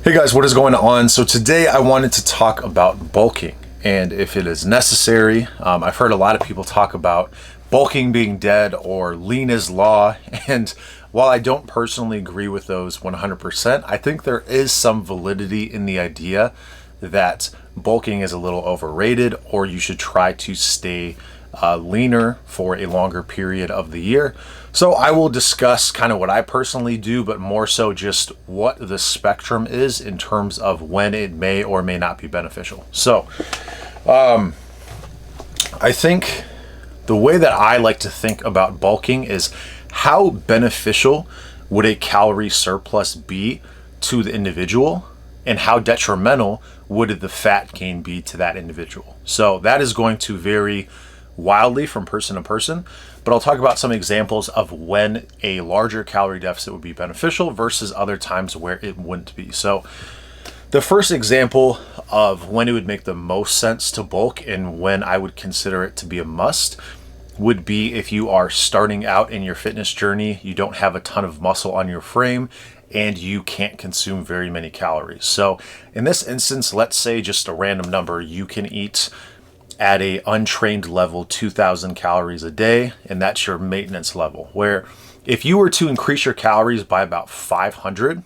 Hey guys, what is going on? So today I wanted to talk about bulking and if it is necessary. I've heard a lot of people talk about bulking being dead or lean is law. And while I don't personally agree with those 100%, I think there is some validity in the idea that bulking is a little overrated, or you should try to stay leaner for a longer period of the year. So I will discuss kind of what I personally do, but more so just what the spectrum is in terms of when it may or may not be beneficial. So I think the way that I like to think about bulking is how beneficial would a calorie surplus be to the individual, and how detrimental would the fat gain be to that individual. So that is going to vary wildly from person to person, but I'll talk about some examples of when a larger calorie deficit would be beneficial versus other times where it wouldn't be. So the first example of when it would make the most sense to bulk and when I would consider it to be a must would be if you are starting out in your fitness journey, you don't have a ton of muscle on your frame, and you can't consume very many calories. So in this instance, let's say just a random number, you can eat at a untrained level 2,000 calories a day, and that's your maintenance level, where if you were to increase your calories by about 500,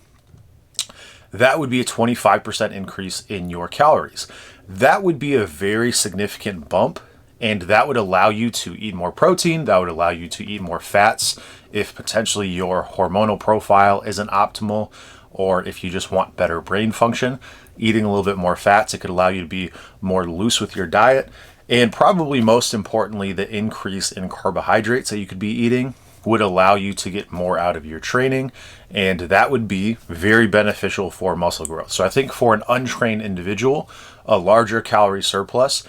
that would be a 25% increase in your calories. That would be a very significant bump, and that would allow you to eat more protein, that would allow you to eat more fats if potentially your hormonal profile isn't optimal, or if you just want better brain function. Eating a little bit more fats, it could allow you to be more loose with your diet. And probably most importantly, the increase in carbohydrates that you could be eating would allow you to get more out of your training, and that would be very beneficial for muscle growth. So I think for an untrained individual, a larger calorie surplus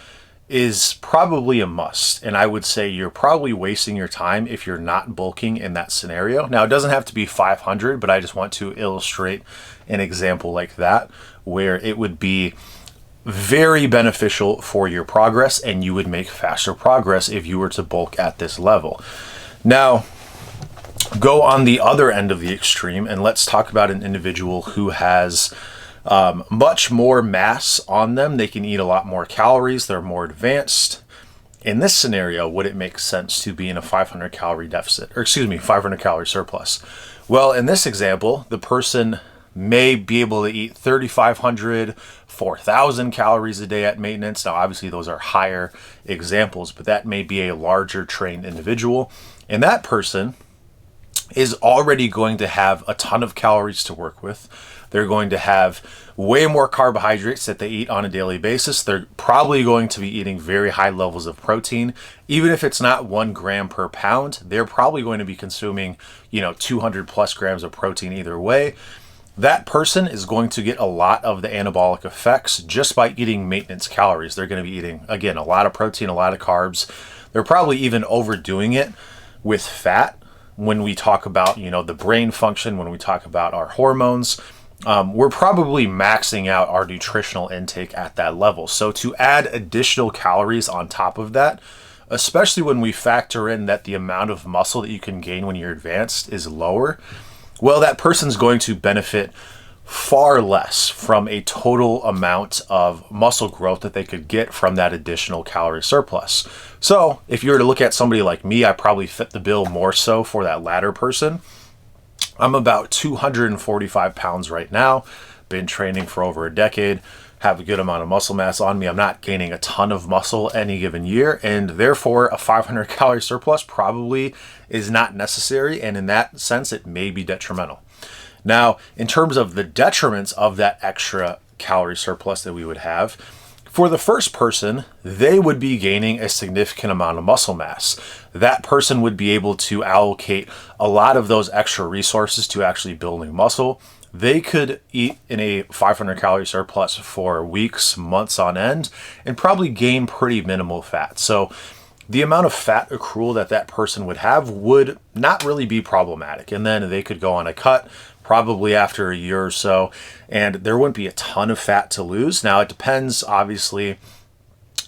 is probably a must. And I would say you're probably wasting your time if you're not bulking in that scenario. Now, it doesn't have to be 500, but I just want to illustrate an example like that, where it would be very beneficial for your progress and you would make faster progress if you were to bulk at this level. Now, go on the other end of the extreme and let's talk about an individual who has much more mass on them. They can eat a lot more calories. They're more advanced. In this scenario, would it make sense to be in a 500 calorie deficit, or 500 calorie surplus? Well, in this example, the person may be able to eat 3,500, 4,000 calories a day at maintenance. Now, obviously, those are higher examples, but that may be a larger trained individual. And that person is already going to have a ton of calories to work with. They're going to have way more carbohydrates that they eat on a daily basis. They're probably going to be eating very high levels of protein. Even if it's not 1 gram per pound, they're probably going to be consuming, 200 plus grams of protein either way. That person is going to get a lot of the anabolic effects just by eating maintenance calories. They're going to be eating, again, a lot of protein, a lot of carbs. They're probably even overdoing it with fat when we talk about, the brain function, when we talk about our hormones. We're probably maxing out our nutritional intake at that level. So to add additional calories on top of that, especially when we factor in that the amount of muscle that you can gain when you're advanced is lower, well, that person's going to benefit far less from a total amount of muscle growth that they could get from that additional calorie surplus. So if you were to look at somebody like me, I probably fit the bill more so for that latter person. I'm about 245 pounds right now, been training for over a decade, have a good amount of muscle mass on me. I'm not gaining a ton of muscle any given year, and therefore a 500 calorie surplus probably is not necessary, and in that sense, it may be detrimental. Now, in terms of the detriments of that extra calorie surplus that we would have, for the first person, they would be gaining a significant amount of muscle mass. That person would be able to allocate a lot of those extra resources to actually building muscle. They could eat in a 500 calorie surplus for weeks, months on end, and probably gain pretty minimal fat. So the amount of fat accrual that person would have would not really be problematic. And then they could go on a cut probably after a year or so, and there wouldn't be a ton of fat to lose. Now, it depends, obviously,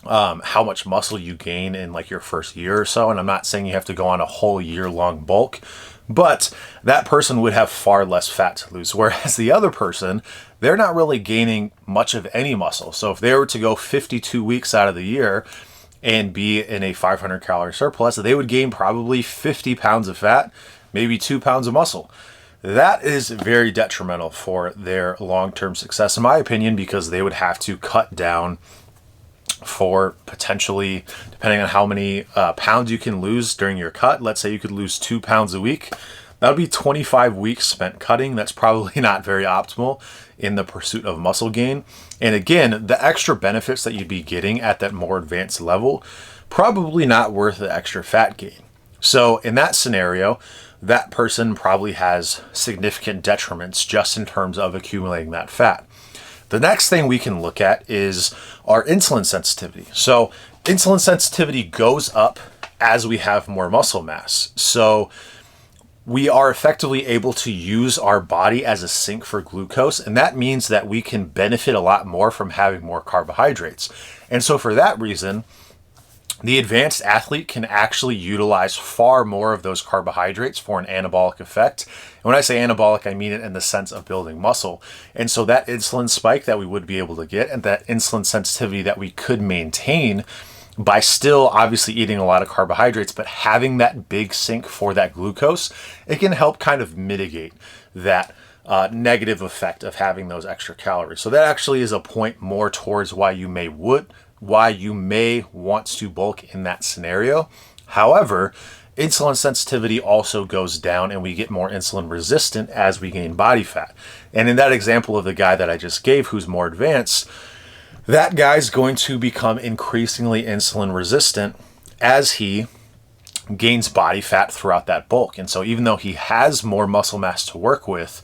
how much muscle you gain in like your first year or so. And I'm not saying you have to go on a whole year-long bulk, But that person would have far less fat to lose. Whereas the other person, they're not really gaining much of any muscle. So if they were to go 52 weeks out of the year and be in a 500 calorie surplus, they would gain probably 50 pounds of fat, maybe 2 pounds of muscle. That is very detrimental for their long-term success, in my opinion, because they would have to cut down for potentially, depending on how many pounds you can lose during your cut. Let's say you could lose 2 pounds a week. That would be 25 weeks spent cutting. That's probably not very optimal in the pursuit of muscle gain. And again, the extra benefits that you'd be getting at that more advanced level, probably not worth the extra fat gain. So in that scenario, that person probably has significant detriments just in terms of accumulating that fat. The next thing we can look at is our insulin sensitivity. So insulin sensitivity goes up as we have more muscle mass. So we are effectively able to use our body as a sink for glucose, and that means that we can benefit a lot more from having more carbohydrates. And so for that reason, the advanced athlete can actually utilize far more of those carbohydrates for an anabolic effect. And when I say anabolic, I mean it in the sense of building muscle. And so that insulin spike that we would be able to get and that insulin sensitivity that we could maintain by still obviously eating a lot of carbohydrates, but having that big sink for that glucose, it can help kind of mitigate that negative effect of having those extra calories. So that actually is a point more towards why you may want to bulk in that scenario. However, insulin sensitivity also goes down and we get more insulin resistant as we gain body fat. And in that example of the guy that I just gave who's more advanced, that guy's going to become increasingly insulin resistant as he gains body fat throughout that bulk. And so even though he has more muscle mass to work with,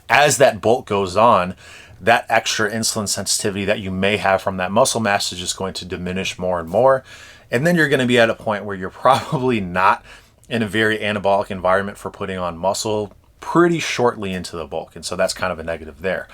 as that bulk goes on, that extra insulin sensitivity that you may have from that muscle mass is just going to diminish more and more. And then you're going to be at a point where you're probably not in a very anabolic environment for putting on muscle pretty shortly into the bulk. And so that's kind of a negative there.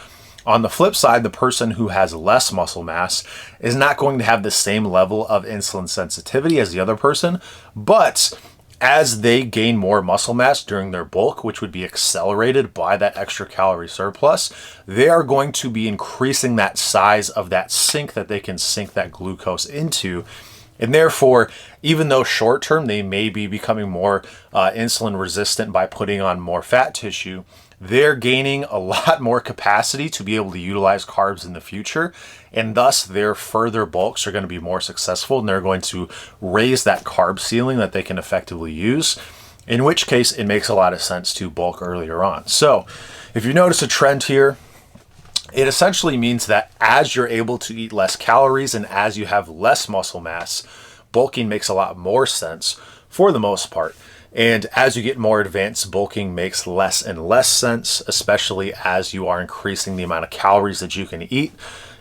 On the flip side, the person who has less muscle mass is not going to have the same level of insulin sensitivity as the other person, but as they gain more muscle mass during their bulk, which would be accelerated by that extra calorie surplus, they are going to be increasing that size of that sink that they can sink that glucose into. And therefore, even though short term they may be becoming more insulin resistant by putting on more fat tissue, they're gaining a lot more capacity to be able to utilize carbs in the future, and thus their further bulks are going to be more successful, and they're going to raise that carb ceiling that they can effectively use, in which case it makes a lot of sense to bulk earlier on. So if you notice a trend here, it essentially means that as you're able to eat less calories and as you have less muscle mass, bulking makes a lot more sense for the most part. And as you get more advanced, bulking makes less and less sense, especially as you are increasing the amount of calories that you can eat.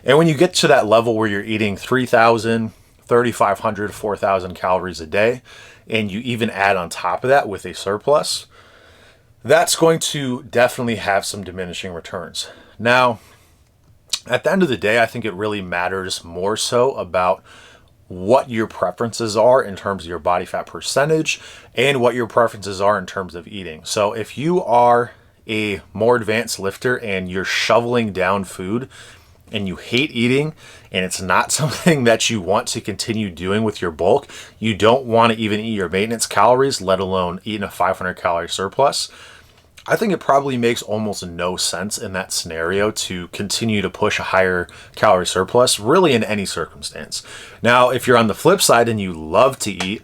And when you get to that level where you're eating 3,000, 3,500, 4,000 calories a day, and you even add on top of that with a surplus, that's going to definitely have some diminishing returns. Now, at the end of the day, I think it really matters more so about what your preferences are in terms of your body fat percentage and what your preferences are in terms of eating. So if you are a more advanced lifter and you're shoveling down food and you hate eating and it's not something that you want to continue doing with your bulk, you don't want to even eat your maintenance calories, let alone eat a 500 calorie surplus, I think it probably makes almost no sense in that scenario to continue to push a higher calorie surplus, really in any circumstance. Now, if you're on the flip side and you love to eat,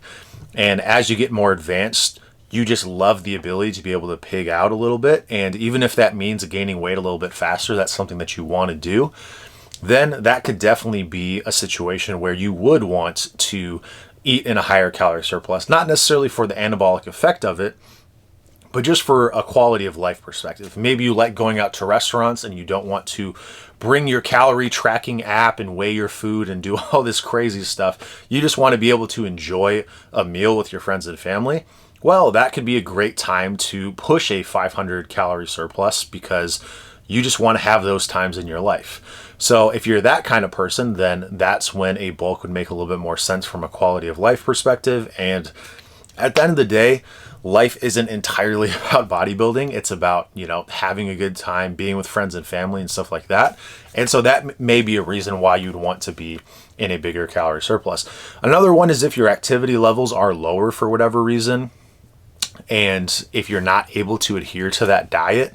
and as you get more advanced, you just love the ability to be able to pig out a little bit, and even if that means gaining weight a little bit faster, that's something that you want to do, then that could definitely be a situation where you would want to eat in a higher calorie surplus, not necessarily for the anabolic effect of it, but just for a quality of life perspective. Maybe you like going out to restaurants and you don't want to bring your calorie tracking app and weigh your food and do all this crazy stuff. You just want to be able to enjoy a meal with your friends and family. Well, that could be a great time to push a 500 calorie surplus because you just want to have those times in your life. So if you're that kind of person, then that's when a bulk would make a little bit more sense from a quality of life perspective. And at the end of the day, life isn't entirely about bodybuilding. It's about, having a good time, being with friends and family and stuff like that. And so that may be a reason why you'd want to be in a bigger calorie surplus. Another one is if your activity levels are lower for whatever reason, and if you're not able to adhere to that diet,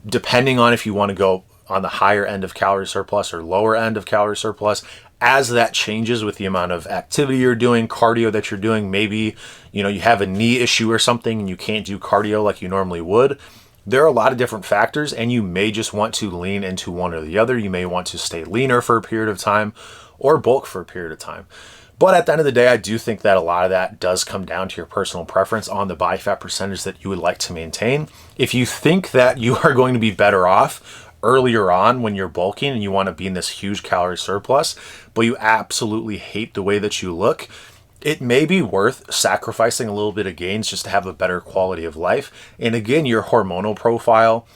depending on if you want to go on the higher end of calorie surplus or lower end of calorie surplus, as that changes with the amount of activity you're doing, cardio that you're doing, maybe, you have a knee issue or something and you can't do cardio like you normally would. There are a lot of different factors, and you may just want to lean into one or the other. You may want to stay leaner for a period of time or bulk for a period of time. But at the end of the day, I do think that a lot of that does come down to your personal preference on the body fat percentage that you would like to maintain. If you think that you are going to be better off earlier on when you're bulking and you want to be in this huge calorie surplus, but you absolutely hate the way that you look, it may be worth sacrificing a little bit of gains just to have a better quality of life. And again, your hormonal profile,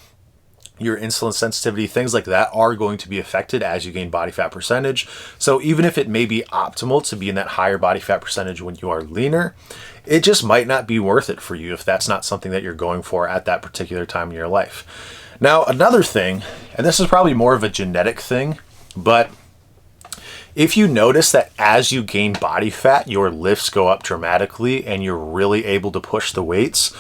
your insulin sensitivity, things like that are going to be affected as you gain body fat percentage. So even if it may be optimal to be in that higher body fat percentage when you are leaner, it just might not be worth it for you if that's not something that you're going for at that particular time in your life. Now, another thing, and this is probably more of a genetic thing, but if you notice that as you gain body fat, your lifts go up dramatically and you're really able to push the weights,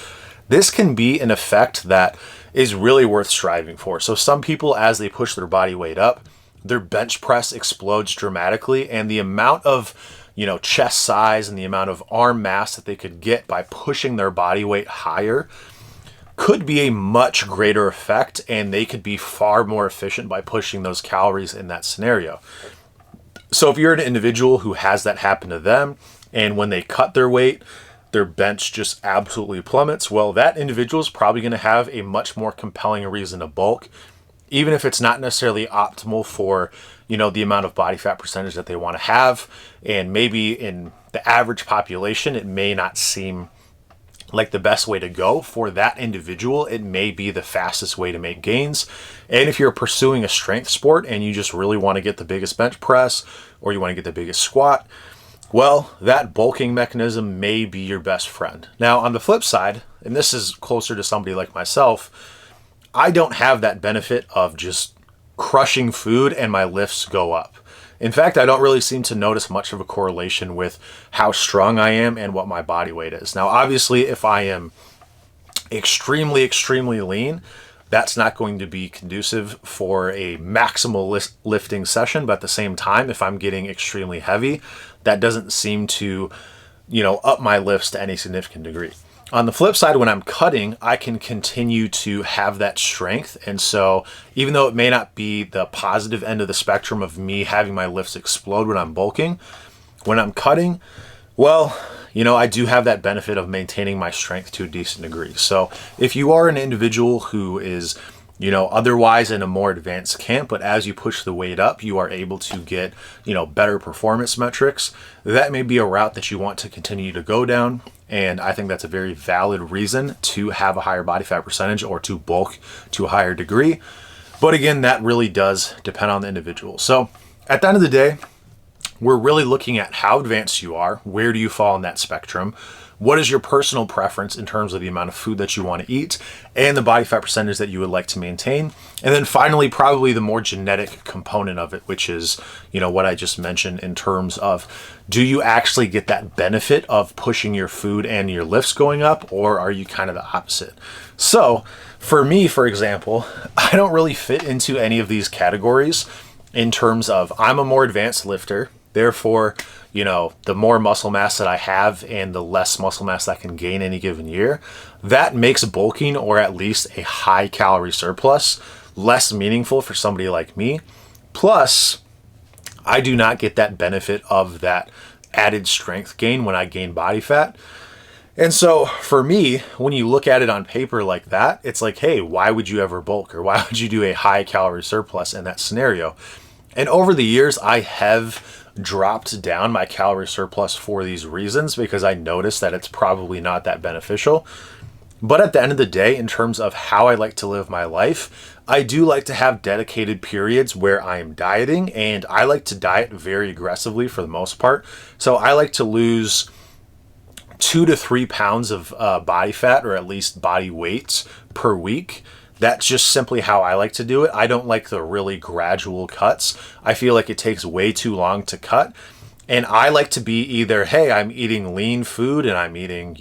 this can be an effect that is really worth striving for. So some people, as they push their body weight up, their bench press explodes dramatically, and the amount of, chest size and the amount of arm mass that they could get by pushing their body weight higher could be a much greater effect, and they could be far more efficient by pushing those calories in that scenario. So if you're an individual who has that happen to them, and when they cut their weight, their bench just absolutely plummets, well, that individual is probably going to have a much more compelling reason to bulk, even if it's not necessarily optimal for, the amount of body fat percentage that they want to have. And maybe in the average population, it may not seem like the best way to go. For that individual, it may be the fastest way to make gains. And if you're pursuing a strength sport and you just really want to get the biggest bench press, or you want to get the biggest squat, well, that bulking mechanism may be your best friend. Now, on the flip side, and this is closer to somebody like myself, I don't have that benefit of just crushing food and my lifts go up. In fact, I don't really seem to notice much of a correlation with how strong I am and what my body weight is. Now, obviously, if I am extremely, extremely lean, that's not going to be conducive for a maximal lifting session. But at the same time, if I'm getting extremely heavy, that doesn't seem to, up my lifts to any significant degree. On the flip side, when I'm cutting, I can continue to have that strength. And so even though it may not be the positive end of the spectrum of me having my lifts explode when I'm bulking, when I'm cutting, well, I do have that benefit of maintaining my strength to a decent degree. So if you are an individual who is, otherwise in a more advanced camp, but as you push the weight up, you are able to get, better performance metrics, that may be a route that you want to continue to go down. And I think that's a very valid reason to have a higher body fat percentage or to bulk to a higher degree. But again, that really does depend on the individual. So at the end of the day, we're really looking at how advanced you are. Where do you fall in that spectrum? What is your personal preference in terms of the amount of food that you want to eat and the body fat percentage that you would like to maintain? And then finally, probably the more genetic component of it, which is, what I just mentioned in terms of, do you actually get that benefit of pushing your food and your lifts going up, or are you kind of the opposite? So for me, for example, I don't really fit into any of these categories in terms of I'm a more advanced lifter. Therefore, the more muscle mass that I have and the less muscle mass I can gain any given year, that makes bulking, or at least a high calorie surplus, less meaningful for somebody like me. Plus, I do not get that benefit of that added strength gain when I gain body fat. And so for me, when you look at it on paper like that, it's like, hey, why would you ever bulk, or why would you do a high calorie surplus in that scenario? And over the years, I have dropped down my calorie surplus for these reasons, because I noticed that it's probably not that beneficial. But at the end of the day, in terms of how I like to live my life, I do like to have dedicated periods where I am dieting, and I like to diet very aggressively for the most part. So I like to lose 2 to 3 pounds of body fat, or at least body weight per week. That's just simply how I like to do it. I don't like the really gradual cuts. I feel like it takes way too long to cut. And I like to be either, hey, I'm eating lean food and I'm eating,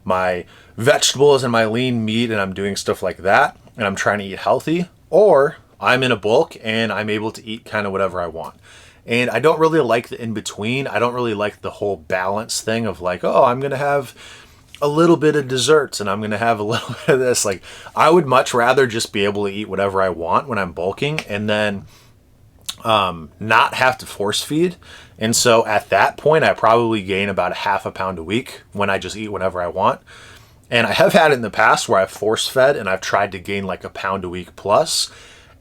my vegetables and my lean meat and I'm doing stuff like that and I'm trying to eat healthy, or I'm in a bulk and I'm able to eat kind of whatever I want. And I don't really like the in between. I don't really like the whole balance thing of like, oh, I'm going to have a little bit of desserts and I'm going to have a little bit of this. Like, I would much rather just be able to eat whatever I want when I'm bulking and then not have to force feed. And so at that point, I probably gain about 1/2 pound a week when I just eat whatever I want. And I have had it in the past where I've force fed and I've tried to gain like 1 pound a week plus.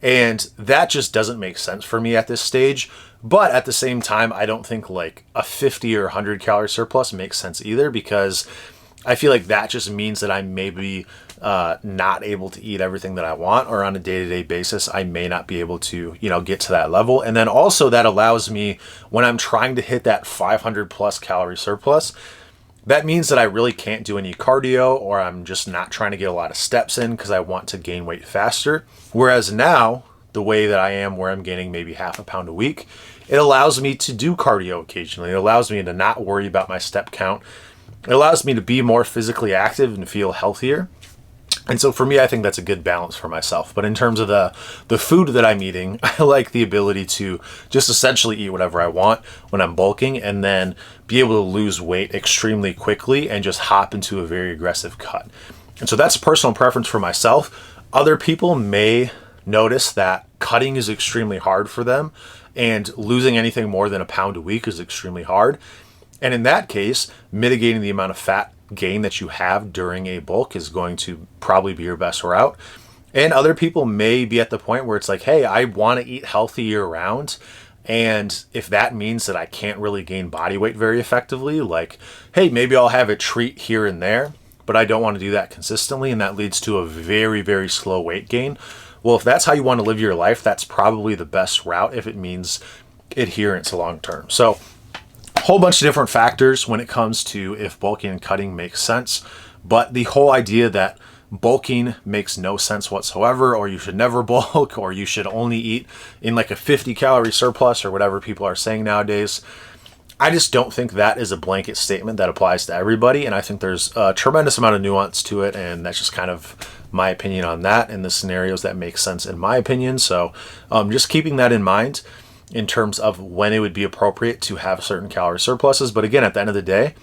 And that just doesn't make sense for me at this stage. But at the same time, I don't think like a 50 or 100 calorie surplus makes sense either, because I feel like that just means that I may be not able to eat everything that I want, or on a day-to-day basis, I may not be able to, get to that level. And then also that allows me, when I'm trying to hit that 500 plus calorie surplus, that means that I really can't do any cardio, or I'm just not trying to get a lot of steps in because I want to gain weight faster. Whereas now, the way that I am, where I'm gaining maybe 1/2 pound a week, it allows me to do cardio occasionally. It allows me to not worry about my step count. It allows me to be more physically active and feel healthier. And so for me, I think that's a good balance for myself. But in terms of the food that I'm eating, I like the ability to just essentially eat whatever I want when I'm bulking, and then be able to lose weight extremely quickly and just hop into a very aggressive cut. And so that's a personal preference for myself. Other people may notice that cutting is extremely hard for them, and losing anything more than 1 pound a week is extremely hard. And in that case, mitigating the amount of fat gain that you have during a bulk is going to probably be your best route. And other people may be at the point where it's like, hey, I want to eat healthy year round. And if that means that I can't really gain body weight very effectively, like, hey, maybe I'll have a treat here and there, but I don't want to do that consistently. And that leads to a very, very slow weight gain. Well, if that's how you want to live your life, that's probably the best route if it means adherence long term. So, whole bunch of different factors when it comes to if bulking and cutting makes sense. But the whole idea that bulking makes no sense whatsoever, or you should never bulk, or you should only eat in like a 50 calorie surplus, or whatever people are saying nowadays, I just don't think that is a blanket statement that applies to everybody. And I think there's a tremendous amount of nuance to it. And that's just kind of my opinion on that, and the scenarios that make sense in my opinion. So just keeping that in mind in terms of when it would be appropriate to have certain calorie surpluses. But again, at the end of the day,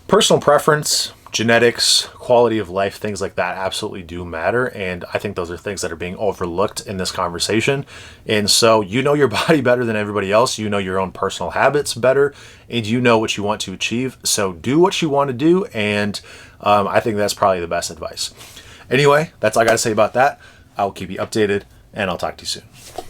personal preference, genetics, quality of life, things like that absolutely do matter. And I think those are things that are being overlooked in this conversation. And so you know your body better than everybody else. You know your own personal habits better, and you know what you want to achieve. So do what you want to do. And I think that's probably the best advice. Anyway, that's all I got to say about that. I'll keep you updated, and I'll talk to you soon.